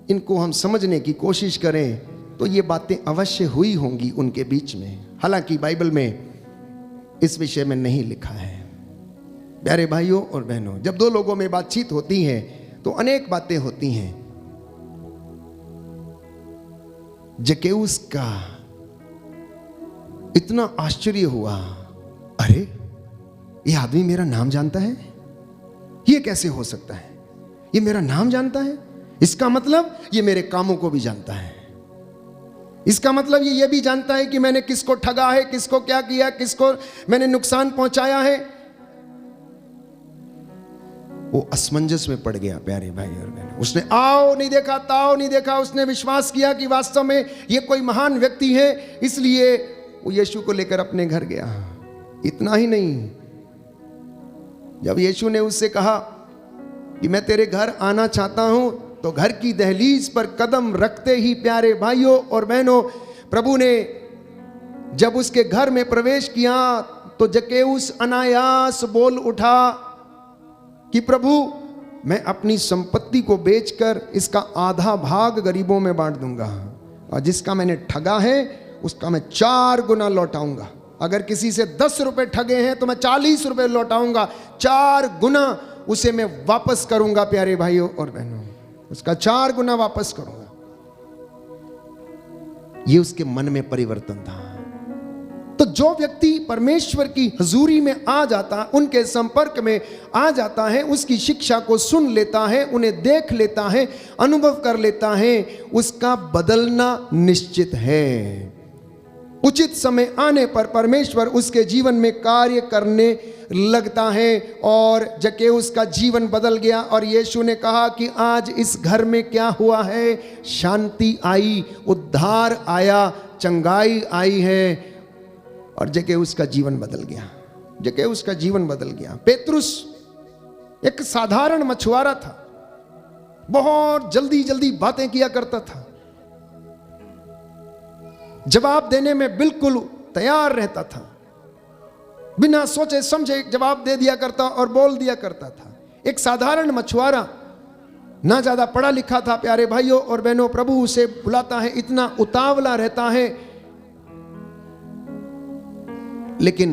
इनको हम समझने की कोशिश करें तो ये बातें अवश्य हुई होंगी उनके बीच में। हालांकि बाइबल में इस विषय में नहीं लिखा है। प्यारे भाइयों और बहनों, जब दो लोगों में बातचीत होती है तो अनेक बातें होती हैं। जक्कैऊस का इतना आश्चर्य हुआ, अरे ये आदमी मेरा नाम जानता है, ये कैसे हो सकता है, ये मेरा नाम जानता है, इसका मतलब ये मेरे कामों को भी जानता है। इसका मतलब ये भी जानता है कि मैंने किसको ठगा है, किसको क्या किया, किसको मैंने नुकसान पहुंचाया है। वो असमंजस में पड़ गया प्यारे भाई और बहनों। उसने आओ नहीं देखा, ताओ नहीं देखा। उसने विश्वास किया कि वास्तव में ये कोई महान व्यक्ति है, इसलिए वो यीशु को लेकर अपने घर गया। इतना ही नहीं, जब यीशु ने उससे कहा कि मैं तेरे घर आना चाहता हूं, तो घर की दहलीज पर कदम रखते ही प्यारे भाइयों और बहनों, प्रभु ने जब उसके घर में प्रवेश किया तो जक्केउस अनायास बोल उठा कि प्रभु, मैं अपनी संपत्ति को बेचकर इसका आधा भाग गरीबों में बांट दूंगा, और जिसका मैंने ठगा है उसका मैं 4 गुना लौटाऊंगा। अगर किसी से 10 रुपए ठगे हैं तो मैं 40 रुपए लौटाऊंगा, 4 गुना उसे मैं वापस करूंगा प्यारे भाइयों और बहनों, उसका 4 गुना वापस करूंगा। ये उसके मन में परिवर्तन था। तो जो व्यक्ति परमेश्वर की हजूरी में आ जाता, उनके संपर्क में आ जाता है, उसकी शिक्षा को सुन लेता है, उन्हें देख लेता है, अनुभव कर लेता है, उसका बदलना निश्चित है। उचित समय आने पर परमेश्वर उसके जीवन में कार्य करने लगता है, और जक्केउस का जीवन बदल गया। और यीशु ने कहा कि आज इस घर में क्या हुआ है, शांति आई, उद्धार आया, चंगाई आई है, और जक्केउस का जीवन बदल गया। जक्केउस का जीवन बदल गया। पेतरुस एक साधारण मछुआरा था, बहुत जल्दी जल्दी बातें किया करता था, जवाब देने में बिल्कुल तैयार रहता था, बिना सोचे समझे जवाब दे दिया करता और बोल दिया करता था। एक साधारण मछुआरा, ना ज्यादा पढ़ा लिखा था प्यारे भाइयों और बहनों। प्रभु उसे बुलाता है, इतना उतावला रहता है, लेकिन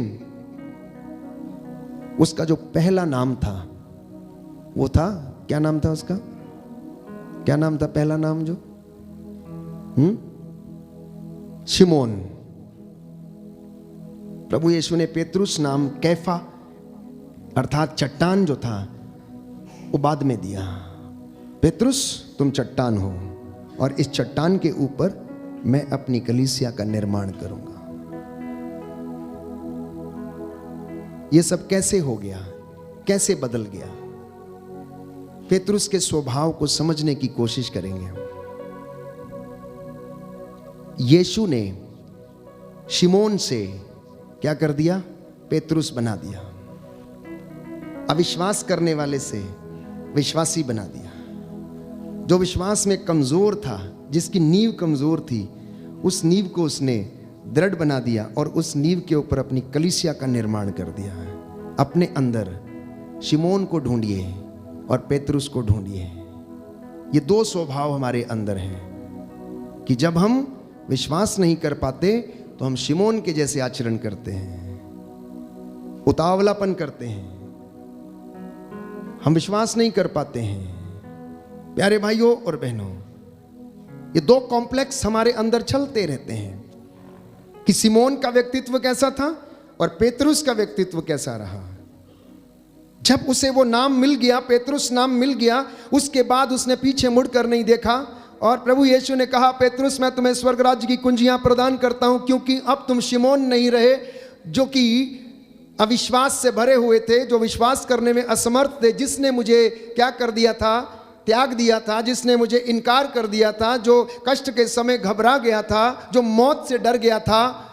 उसका जो पहला नाम था वो था, क्या नाम था उसका, क्या नाम था पहला नाम जो, शिमोन। प्रभु यीशु ने पेतरुस नाम कैफा अर्थात चट्टान जो था वो बाद में दिया। पेतरुस तुम चट्टान हो, और इस चट्टान के ऊपर मैं अपनी कलीसिया का निर्माण करूंगा। ये सब कैसे हो गया, कैसे बदल गया? पेतरुस के स्वभाव को समझने की कोशिश करेंगे। यीशु ने शिमोन से क्या कर दिया, पेतरुस बना दिया। अविश्वास करने वाले से विश्वासी बना दिया। जो विश्वास में कमजोर था, जिसकी नींव कमजोर थी, उस नींव को उसने दृढ़ बना दिया, और उस नींव के ऊपर अपनी कलीसिया का निर्माण कर दिया है। अपने अंदर शिमोन को ढूंढिए और पेतरुस को ढूंढिए। ये 2 स्वभाव हमारे अंदर हैं कि जब हम विश्वास नहीं कर पाते तो हम शिमोन के जैसे आचरण करते हैं, उतावलापन करते हैं, हम विश्वास नहीं कर पाते हैं। प्यारे भाइयों और बहनों, ये 2 कॉम्प्लेक्स हमारे अंदर चलते रहते हैं कि सिमोन का व्यक्तित्व कैसा था और पेतरुस का व्यक्तित्व कैसा रहा। जब उसे वो नाम मिल गया, पेतरुस नाम मिल गया, उसके बाद उसने पीछे मुड़कर नहीं देखा, और प्रभु यीशु ने कहा, पेतरुस मैं तुम्हें स्वर्ग राज्य की कुंजियां प्रदान करता हूं, क्योंकि अब तुम शिमोन नहीं रहे जो कि अविश्वास से भरे हुए थे, जो विश्वास करने में असमर्थ थे, जिसने मुझे क्या कर दिया था, त्याग दिया था, जिसने मुझे इनकार कर दिया था, जो कष्ट के समय घबरा गया था, जो मौत से डर गया था।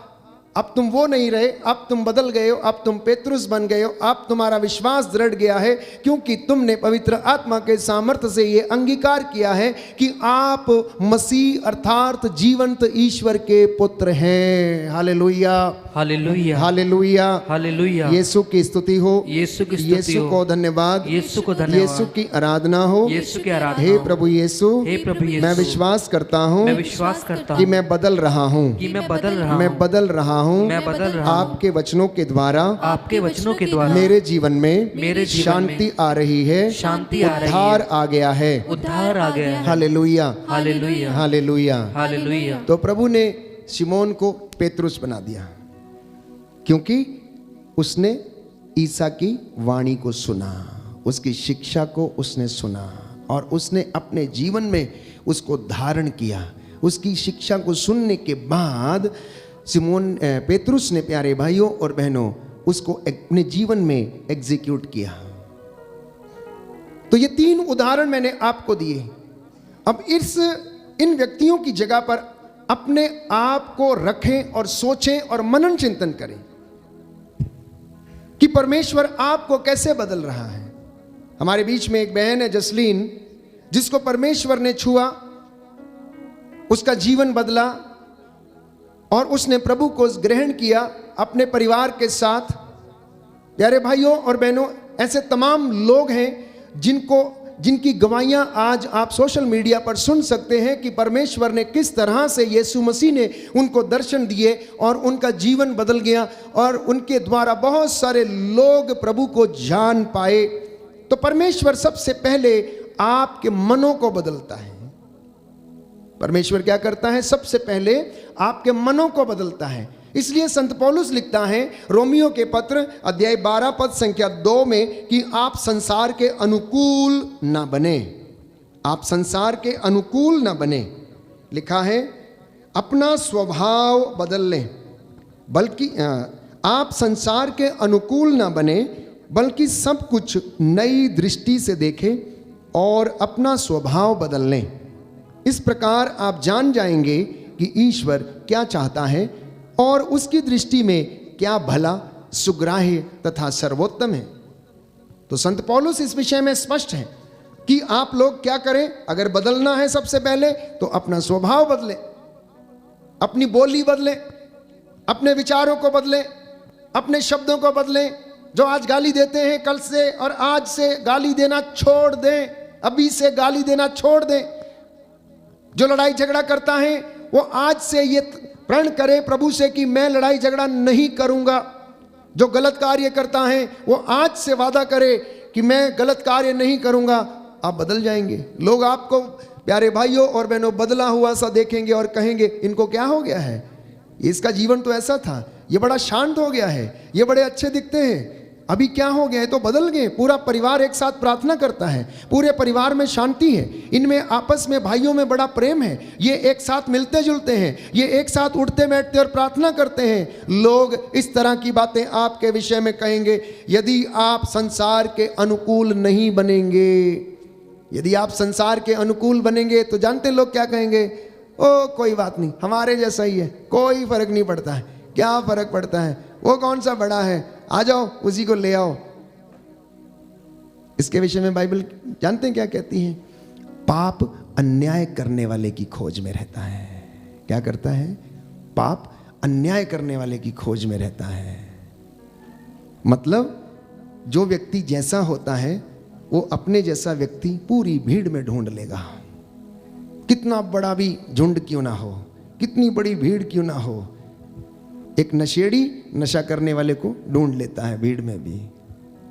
अब तुम वो नहीं रहे, अब तुम बदल गए हो, अब तुम पेतरुस बन गए हो, अब तुम्हारा विश्वास दृढ़ गया है, क्योंकि तुमने पवित्र आत्मा के सामर्थ्य से ये अंगीकार किया है कि आप मसीह अर्थात जीवंत ईश्वर के पुत्र हैं। Hallelujah, hallelujah, hallelujah, hallelujah. यीशु की स्तुति हो, यीशु की स्तुति हो, यीशु को धन्यवाद, यीशु को धन्यवाद, यीशु की आराधना हो, यीशु की आराधना। हे प्रभु यीशु, हे प्रभु यीशु, मैं विश्वास करता हूँ, मैं विश्वास करता हूँ कि मैं बदल रहा हूँ, कि मैं बदल रहा हूँ, मैं बदल रहा हूँ, मैं बदल रहा हूँ। आपके वचनों के द्वारा, आपके वचनों के द्वारा मेरे जीवन में शांति आ रही है, शांति आ रही है, उद्धार आ गया है, उद्धार आ गया है। Hallelujah, hallelujah, hallelujah, hallelujah. तो प्रभु ने शिमोन को पेतरुस बना दिया, क्योंकि उसने ईसा की वाणी को सुना, उसकी शिक्षा को उसने सुना, और उसने अपने जीवन में उसको धारण किया। उसकी शिक्षा को सुनने के बाद सिमोन पेतरुस ने, प्यारे भाइयों और बहनों, उसको अपने जीवन में एग्जीक्यूट किया। तो ये 3 उदाहरण मैंने आपको दिए। अब इन व्यक्तियों की जगह पर अपने आप को रखें और सोचें और मनन चिंतन करें कि परमेश्वर आपको कैसे बदल रहा है। हमारे बीच में एक बहन है जसलीन, जिसको परमेश्वर ने छुआ, उसका जीवन बदला और उसने प्रभु को ग्रहण किया अपने परिवार के साथ। प्यारे भाइयों और बहनों, ऐसे तमाम लोग हैं जिनकी गवाहियां आज आप सोशल मीडिया पर सुन सकते हैं कि परमेश्वर ने किस तरह से, यीशु मसीह ने उनको दर्शन दिए और उनका जीवन बदल गया और उनके द्वारा बहुत सारे लोग प्रभु को जान पाए। तो परमेश्वर सबसे पहले आपके मनों को बदलता है। परमेश्वर क्या करता है? सबसे पहले आपके मनों को बदलता है। इसलिए संत पौलुस लिखता है रोमियो के पत्र अध्याय 12 पद संख्या 2 में कि आप संसार के अनुकूल ना बने। आप संसार के अनुकूल ना बने। लिखा है अपना स्वभाव बदल लें, बल्कि आप संसार के अनुकूल ना बने, बल्कि सब कुछ नई दृष्टि से देखें और अपना स्वभाव बदल लें। इस प्रकार आप जान जाएंगे कि ईश्वर क्या चाहता है और उसकी दृष्टि में क्या भला, सुग्राह्य तथा सर्वोत्तम है। तो संत पौलुस इस विषय में स्पष्ट है कि आप लोग क्या करें। अगर बदलना है सबसे पहले तो अपना स्वभाव बदलें, अपनी बोली बदलें, अपने विचारों को बदलें, अपने शब्दों को बदलें। जो आज गाली देते हैं, कल से और आज से गाली देना छोड़ दें। अभी से गाली देना छोड़ दें। जो लड़ाई झगड़ा करता है वो आज से ये प्रण करे प्रभु से कि मैं लड़ाई झगड़ा नहीं करूंगा। जो गलत कार्य करता है वो आज से वादा करे कि मैं गलत कार्य नहीं करूंगा। आप बदल जाएंगे। लोग आपको, प्यारे भाइयों और बहनों, बदला हुआ सा देखेंगे और कहेंगे इनको क्या हो गया है, इसका जीवन तो ऐसा था, ये बड़ा शांत हो गया है, ये बड़े अच्छे दिखते हैं, अभी क्या हो गया है? तो बदल गए। पूरा परिवार एक साथ प्रार्थना करता है, पूरे परिवार में शांति है, इनमें आपस में भाइयों में बड़ा प्रेम है, ये एक साथ मिलते जुलते हैं, ये एक साथ उठते बैठते और प्रार्थना करते हैं। लोग इस तरह की बातें आपके विषय में कहेंगे। यदि आप संसार के अनुकूल नहीं बनेंगे, यदि आप संसार के अनुकूल बनेंगे तो जानते लोग क्या कहेंगे? ओ कोई बात नहीं, हमारे जैसा ही है, कोई फर्क नहीं पड़ता है। क्या फर्क पड़ता है? वो कौन सा बड़ा है, आ जाओ उसी को ले आओ। इसके विषय में बाइबल जानते हैं क्या कहती है? पाप अन्याय करने वाले की खोज में रहता है। क्या करता है? पाप अन्याय करने वाले की खोज में रहता है। मतलब जो व्यक्ति जैसा होता है वो अपने जैसा व्यक्ति पूरी भीड़ में ढूंढ लेगा। कितना बड़ा भी झुंड क्यों ना हो, कितनी बड़ी भीड़ क्यों ना हो, एक नशेड़ी नशा करने वाले को ढूंढ लेता है भीड़ में भी।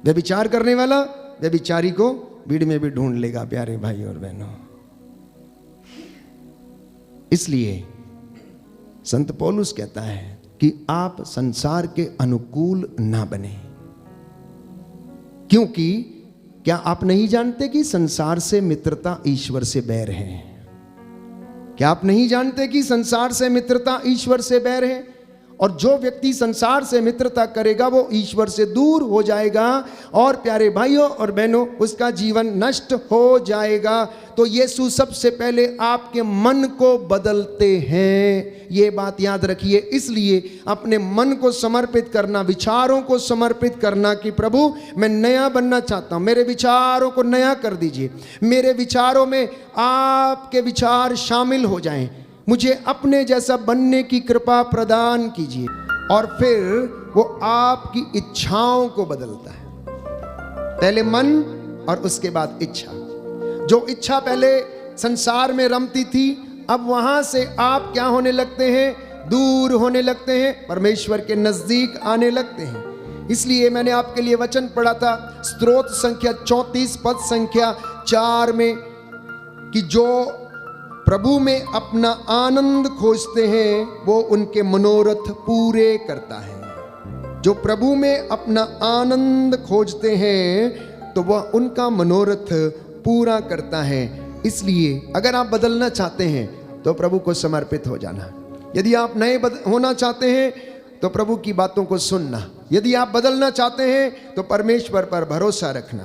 व्यभिचार करने वाला व्यभिचारी को भीड़ में भी ढूंढ लेगा। प्यारे भाई और बहनों, इसलिए संत पौलुस कहता है कि आप संसार के अनुकूल ना बने। क्योंकि क्या आप नहीं जानते कि संसार से मित्रता ईश्वर से बैर है? क्या आप नहीं जानते कि संसार से मित्रता ईश्वर से बैर है? और जो व्यक्ति संसार से मित्रता करेगा वो ईश्वर से दूर हो जाएगा और प्यारे भाइयों और बहनों उसका जीवन नष्ट हो जाएगा। तो यीशु सबसे पहले आपके मन को बदलते हैं, ये बात याद रखिए। इसलिए अपने मन को समर्पित करना, विचारों को समर्पित करना कि प्रभु मैं नया बनना चाहता हूँ, मेरे विचारों को नया कर दीजिए, मेरे विचारों में आपके विचार शामिल हो जाएं, मुझे अपने जैसा बनने की कृपा प्रदान कीजिए। और फिर वो आपकी इच्छाओं को बदलता है। पहले मन और उसके बाद इच्छा। जो इच्छा पहले संसार में रमती थी, अब वहां से आप क्या होने लगते हैं? दूर होने लगते हैं, परमेश्वर के नजदीक आने लगते हैं। इसलिए मैंने आपके लिए वचन पढ़ा था स्तोत्र संख्या 34 पद संख्या 4 में कि जो प्रभु में अपना आनंद खोजते हैं वो उनके मनोरथ पूरे करता है। जो प्रभु में अपना आनंद खोजते हैं तो वह उनका मनोरथ पूरा करता है। इसलिए अगर आप बदलना चाहते हैं तो प्रभु को समर्पित हो जाना। यदि आप नए होना चाहते हैं तो प्रभु की बातों को सुनना। यदि आप बदलना चाहते हैं तो परमेश्वर पर भरोसा रखना।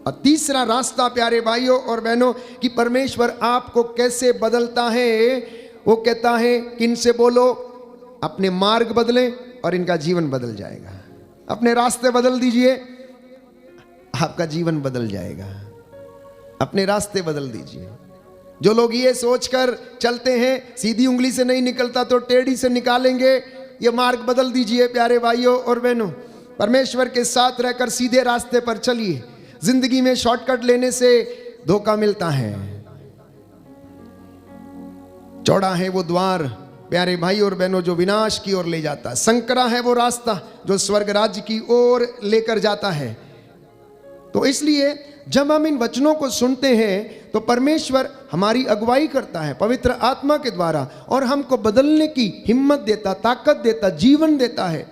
और तीसरा रास्ता प्यारे भाइयों और बहनों कि परमेश्वर आपको कैसे बदलता है, वो कहता है कि इनसे बोलो अपने मार्ग बदलें और इनका जीवन बदल जाएगा। अपने रास्ते बदल दीजिए, आपका जीवन बदल जाएगा। अपने रास्ते बदल दीजिए। जो लोग ये सोचकर चलते हैं सीधी उंगली से नहीं निकलता तो टेढ़ी से निकालेंगे, ये मार्ग बदल दीजिए प्यारे भाइयों और बहनों। परमेश्वर के साथ रहकर सीधे रास्ते पर चलिए। जिंदगी में शॉर्टकट लेने से धोखा मिलता है। चौड़ा है वो द्वार प्यारे भाई और बहनों जो विनाश की ओर ले जाता है, संकरा है वो रास्ता जो स्वर्ग राज्य की ओर लेकर जाता है। तो इसलिए जब हम इन वचनों को सुनते हैं तो परमेश्वर हमारी अगुवाई करता है पवित्र आत्मा के द्वारा और हमको बदलने की हिम्मत देता, ताकत देता, जीवन देता है,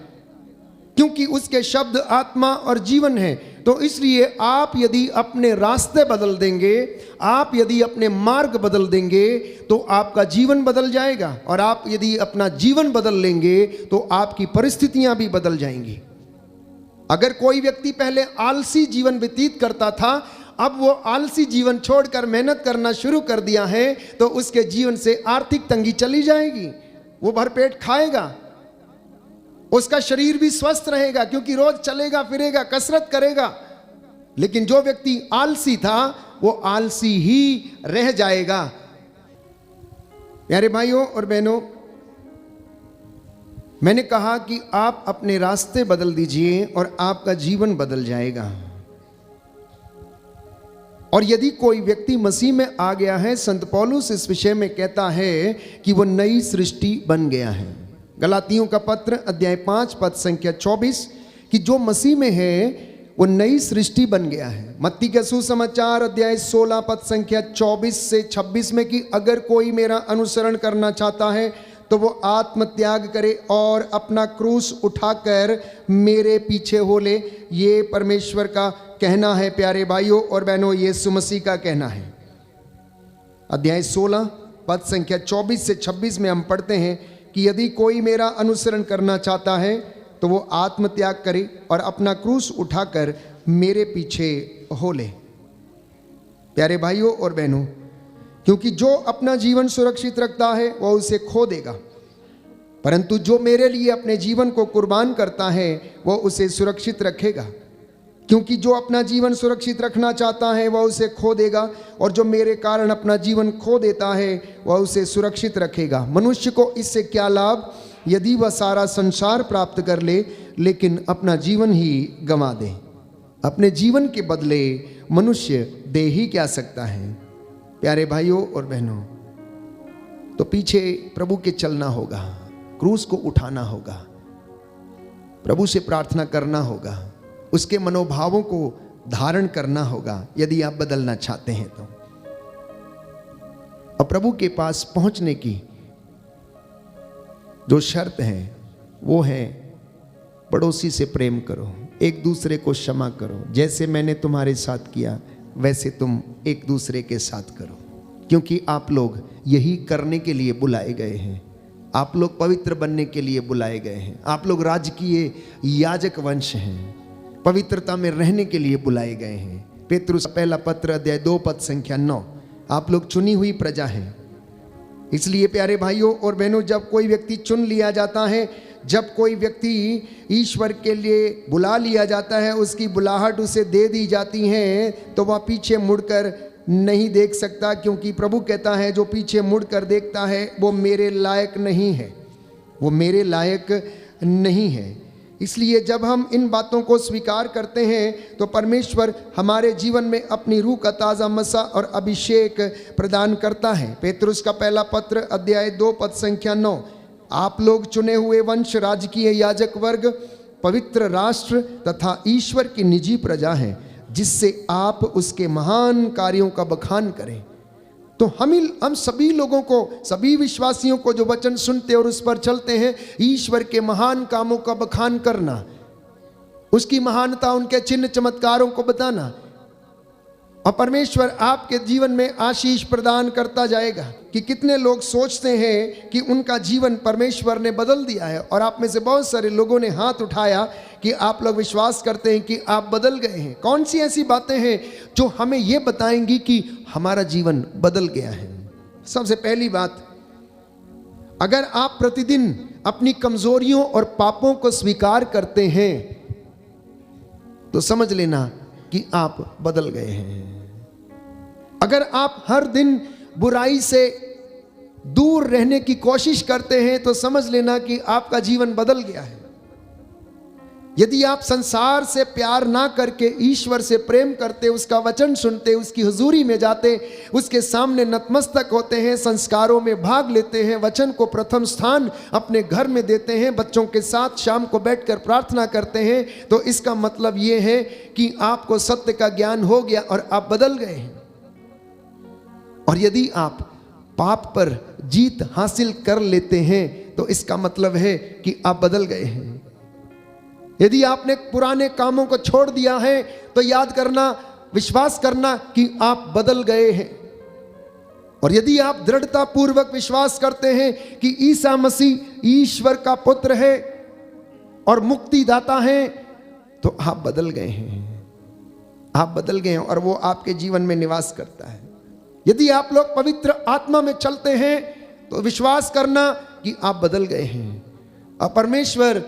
क्योंकि उसके शब्द आत्मा और जीवन है। तो इसलिए आप यदि अपने रास्ते बदल देंगे, आप यदि अपने मार्ग बदल देंगे तो आपका जीवन बदल जाएगा। और आप यदि अपना जीवन बदल लेंगे तो आपकी परिस्थितियां भी बदल जाएंगी। अगर कोई व्यक्ति पहले आलसी जीवन व्यतीत करता था, अब वो आलसी जीवन छोड़कर मेहनत करना शुरू कर दिया है, तो उसके जीवन से आर्थिक तंगी चली जाएगी। वो भरपेट खाएगा, उसका शरीर भी स्वस्थ रहेगा क्योंकि रोज चलेगा फिरेगा, कसरत करेगा। लेकिन जो व्यक्ति आलसी था वो आलसी ही रह जाएगा। प्यारे भाइयों और बहनों, मैंने कहा कि आप अपने रास्ते बदल दीजिए और आपका जीवन बदल जाएगा। और यदि कोई व्यक्ति मसीह में आ गया है, संत पौलुस इस विषय में कहता है कि वो नई सृष्टि बन गया है। गलातियों का पत्र अध्याय 5 पद संख्या 24 कि जो मसीह में है वो नई सृष्टि बन गया है। मत्ती के सुसमाचार अध्याय 16 पद संख्या 24 से 26 में कि अगर कोई मेरा अनुसरण करना चाहता है तो वो आत्म त्याग करे और अपना क्रूस उठाकर मेरे पीछे हो ले। ये परमेश्वर का कहना है प्यारे भाइयों और बहनों, यीशु मसीह का कहना है। अध्याय 16 पद संख्या 24 से 26 में हम पढ़ते हैं कि यदि कोई मेरा अनुसरण करना चाहता है तो वो आत्म त्याग करे और अपना क्रूस उठाकर मेरे पीछे हो ले। प्यारे भाइयों और बहनों, क्योंकि जो अपना जीवन सुरक्षित रखता है वह उसे खो देगा, परंतु जो मेरे लिए अपने जीवन को कुर्बान करता है वह उसे सुरक्षित रखेगा। क्योंकि जो अपना जीवन सुरक्षित रखना चाहता है वह उसे खो देगा, और जो मेरे कारण अपना जीवन खो देता है वह उसे सुरक्षित रखेगा। मनुष्य को इससे क्या लाभ यदि वह सारा संसार प्राप्त कर ले लेकिन अपना जीवन ही गंवा दे। अपने जीवन के बदले मनुष्य दे ही क्या सकता है। प्यारे भाइयों और बहनों, तो पीछे प्रभु के चलना होगा, क्रूस को उठाना होगा, प्रभु से प्रार्थना करना होगा, उसके मनोभावों को धारण करना होगा यदि आप बदलना चाहते हैं तो। और प्रभु के पास पहुंचने की जो शर्त है वो है पड़ोसी से प्रेम करो, एक दूसरे को क्षमा करो, जैसे मैंने तुम्हारे साथ किया वैसे तुम एक दूसरे के साथ करो। क्योंकि आप लोग यही करने के लिए बुलाए गए हैं, आप लोग पवित्र बनने के लिए बुलाए गए हैं, आप लोग राजकीय याजक वंश हैं, पवित्रता में रहने के लिए बुलाए गए हैं। पेतरुस पहला पत्र अध्याय 2 पद संख्या 9, आप लोग चुनी हुई प्रजा हैं। इसलिए प्यारे भाइयों और बहनों, जब कोई व्यक्ति चुन लिया जाता है, जब कोई व्यक्ति ईश्वर के लिए बुला लिया जाता है, उसकी बुलाहट उसे दे दी जाती है, तो वह पीछे मुड़कर नहीं देख सकता। क्योंकि प्रभु कहता है जो पीछे मुड़कर देखता है वो मेरे लायक नहीं है, वो मेरे लायक नहीं है। इसलिए जब हम इन बातों को स्वीकार करते हैं तो परमेश्वर हमारे जीवन में अपनी रूह का ताज़ा मसा और अभिषेक प्रदान करता है। पेतरुस का पहला पत्र अध्याय 2 पद संख्या 9, आप लोग चुने हुए वंश, राजकीय याजक वर्ग, पवित्र राष्ट्र तथा ईश्वर की निजी प्रजा हैं, जिससे आप उसके महान कार्यों का बखान करें। तो हम सभी लोगों को, सभी विश्वासियों को जो वचन सुनते और उस पर चलते हैं, ईश्वर के महान कामों का बखान करना, उसकी महानता, उनके चिन्ह चमत्कारों को बताना, और परमेश्वर आपके जीवन में आशीष प्रदान करता जाएगा। कि कितने लोग सोचते हैं कि उनका जीवन परमेश्वर ने बदल दिया है, और आप में से बहुत सारे लोगों ने हाथ उठाया कि आप लोग विश्वास करते हैं कि आप बदल गए हैं। कौन सी ऐसी बातें हैं जो हमें ये बताएंगी कि हमारा जीवन बदल गया है? सबसे पहली बात, अगर आप प्रतिदिन अपनी कमजोरियों और पापों को स्वीकार करते हैं तो समझ लेना कि आप बदल गए हैं। अगर आप हर दिन बुराई से दूर रहने की कोशिश करते हैं तो समझ लेना कि आपका जीवन बदल गया है। यदि आप संसार से प्यार ना करके ईश्वर से प्रेम करते, उसका वचन सुनते, उसकी हुजूरी में जाते, उसके सामने नतमस्तक होते हैं, संस्कारों में भाग लेते हैं, वचन को प्रथम स्थान अपने घर में देते हैं, बच्चों के साथ शाम को बैठकर प्रार्थना करते हैं, तो इसका मतलब ये है कि आपको सत्य का ज्ञान हो गया और आप बदल गए हैं। और यदि आप पाप पर जीत हासिल कर लेते हैं तो इसका मतलब है कि आप बदल गए हैं। यदि आपने पुराने कामों को छोड़ दिया है तो याद करना, विश्वास करना कि आप बदल गए हैं। और यदि आप दृढ़ता पूर्वक विश्वास करते हैं कि ईसा मसीह ईश्वर का पुत्र है और मुक्तिदाता है, तो आप बदल गए हैं। आप बदल गए हैं और वो आपके जीवन में निवास करता है। यदि आप लोग पवित्र आत्मा में चलते हैं तो विश्वास करना कि आप बदल गए हैं और परमेश्वर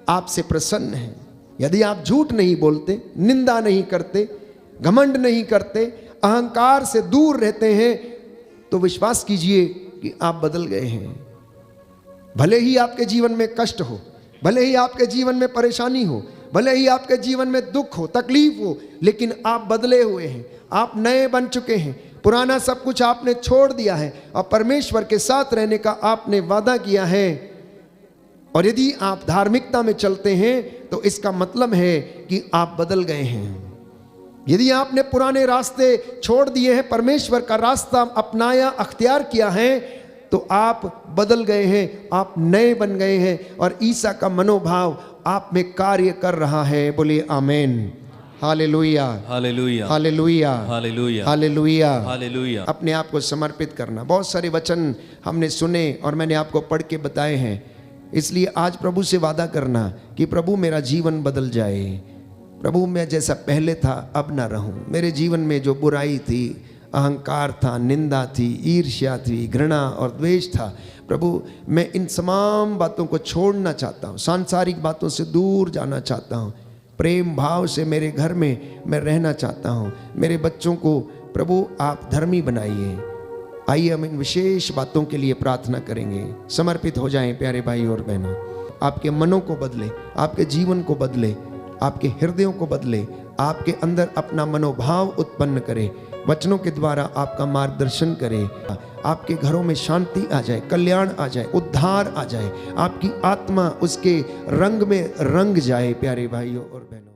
आपसे प्रसन्न है। यदि आप झूठ नहीं बोलते, निंदा नहीं करते, घमंड नहीं करते, अहंकार से दूर रहते हैं, तो विश्वास कीजिए कि आप बदल गए हैं। भले ही आपके जीवन में कष्ट हो, भले ही आपके जीवन में परेशानी हो, भले ही आपके जीवन में दुख हो, तकलीफ हो, लेकिन आप बदले हुए हैं, आप नए बन चुके हैं। पुराना सब कुछ आपने छोड़ दिया है और परमेश्वर के साथ रहने का आपने वादा किया है। और यदि आप धार्मिकता में चलते हैं तो इसका मतलब है कि आप बदल गए हैं। यदि आपने पुराने रास्ते छोड़ दिए हैं, परमेश्वर का रास्ता अपनाया, अख्तियार किया है, तो आप बदल गए हैं, आप नए बन गए हैं और ईसा का मनोभाव आप में कार्य कर रहा है। बोलिए आमीन, hallelujah, hallelujah, hallelujah, hallelujah, hallelujah, hallelujah. अपने आप को समर्पित करना। बहुत सारे वचन हमने सुने और मैंने आपको पढ़ के बताए हैं, इसलिए आज प्रभु से वादा करना कि प्रभु मेरा जीवन बदल जाए। प्रभु मैं जैसा पहले था अब ना रहूं। मेरे जीवन में जो बुराई थी, अहंकार था, निंदा थी, ईर्ष्या थी, घृणा और द्वेष था, प्रभु मैं इन तमाम बातों को छोड़ना चाहता हूँ, सांसारिक बातों से दूर जाना चाहता हूँ। प्रेम भाव से मेरे घर में मैं रहना चाहता हूँ। मेरे बच्चों को प्रभु आप धर्मी बनाइए। आइए हम इन विशेष बातों के लिए प्रार्थना करेंगे। समर्पित हो जाएं प्यारे भाई और बहनों। आपके मनों को बदले, आपके जीवन को बदले, आपके हृदयों को बदले, आपके अंदर अपना मनोभाव उत्पन्न करे, वचनों के द्वारा आपका मार्गदर्शन करे। आपके घरों में शांति आ जाए, कल्याण आ जाए, उद्धार आ जाए, आपकी आत्मा उसके रंग में रंग जाए प्यारे भाइयों और बहनों।